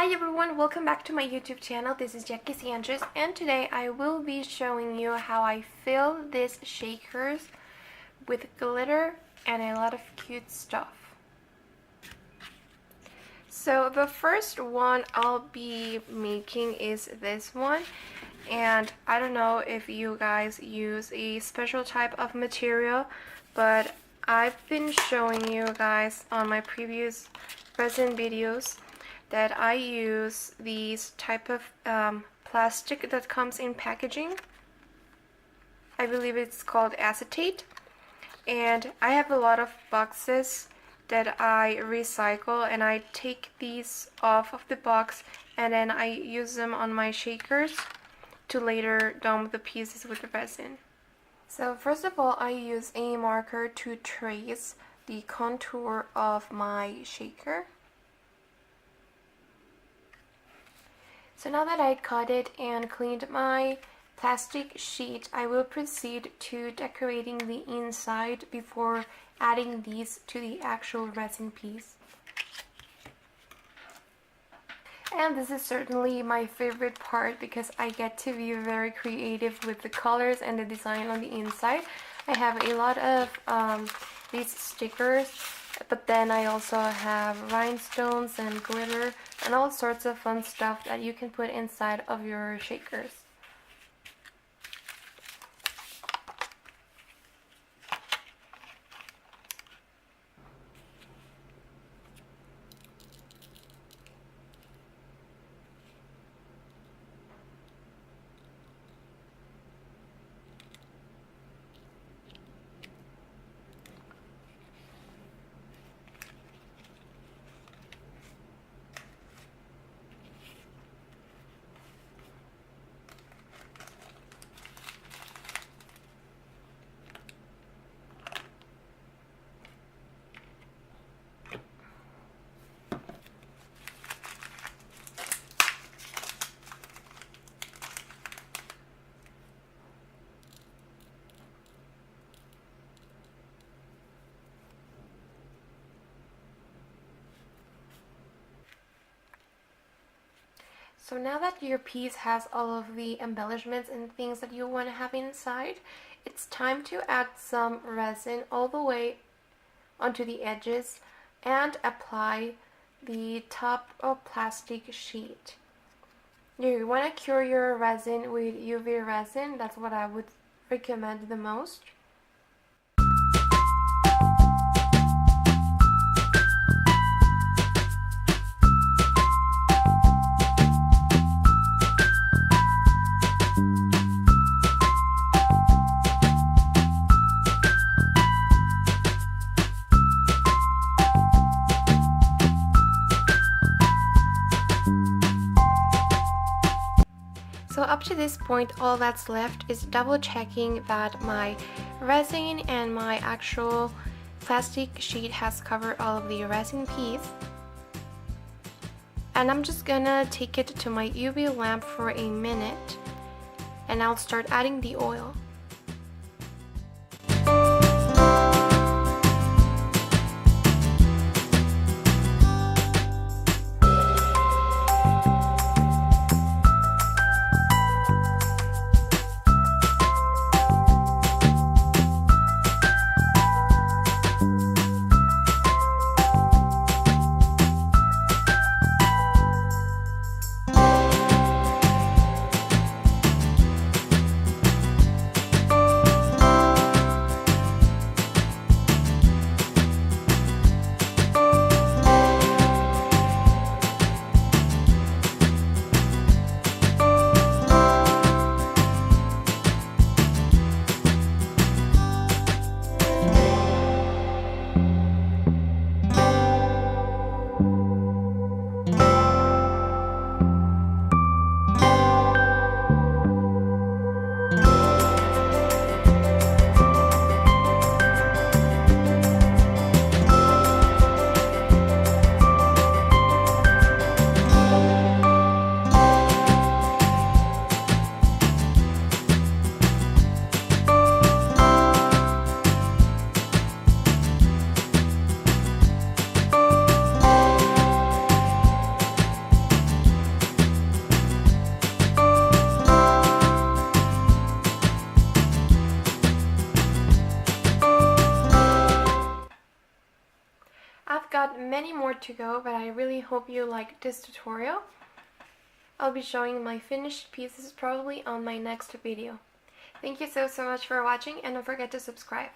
Hi everyone, welcome back to my YouTube channel. This is JackySanchz, and today I will be showing you how I fill these shakers with glitter and a lot of cute stuff. So the first one I'll be making is this one, and I don't know if you guys use a special type of material, but I've been showing you guys on my previous resin videos that I use these type of plastic that comes in packaging. I believe it's called acetate, and I have a lot of boxes that I recycle, and I take these off of the box and then I use them on my shakers to later dome the pieces with the resin. So first of all, I use a marker to trace the contour of my shaker. So now that I cut it and cleaned my plastic sheet, I will proceed to decorating the inside before adding these to the actual resin piece. And this is certainly my favorite part because I get to be very creative with the colors and the design on the inside. I have a lot of these stickers, but then I also have rhinestones and glitter and all sorts of fun stuff that you can put inside of your shakers. So now that your piece has all of the embellishments and things that you want to have inside, it's time to add some resin all the way onto the edges and apply the top of plastic sheet. You want to cure your resin with UV resin. That's what I would recommend the most. So up to this point, all that's left is double checking that my resin and my actual plastic sheet has covered all of the resin piece. And I'm just gonna take it to my UV lamp for a minute and I'll start adding the oil. got many more to go, but I really hope you liked this tutorial. I'll be showing my finished pieces probably on my next video. Thank you so much for watching, and don't forget to subscribe.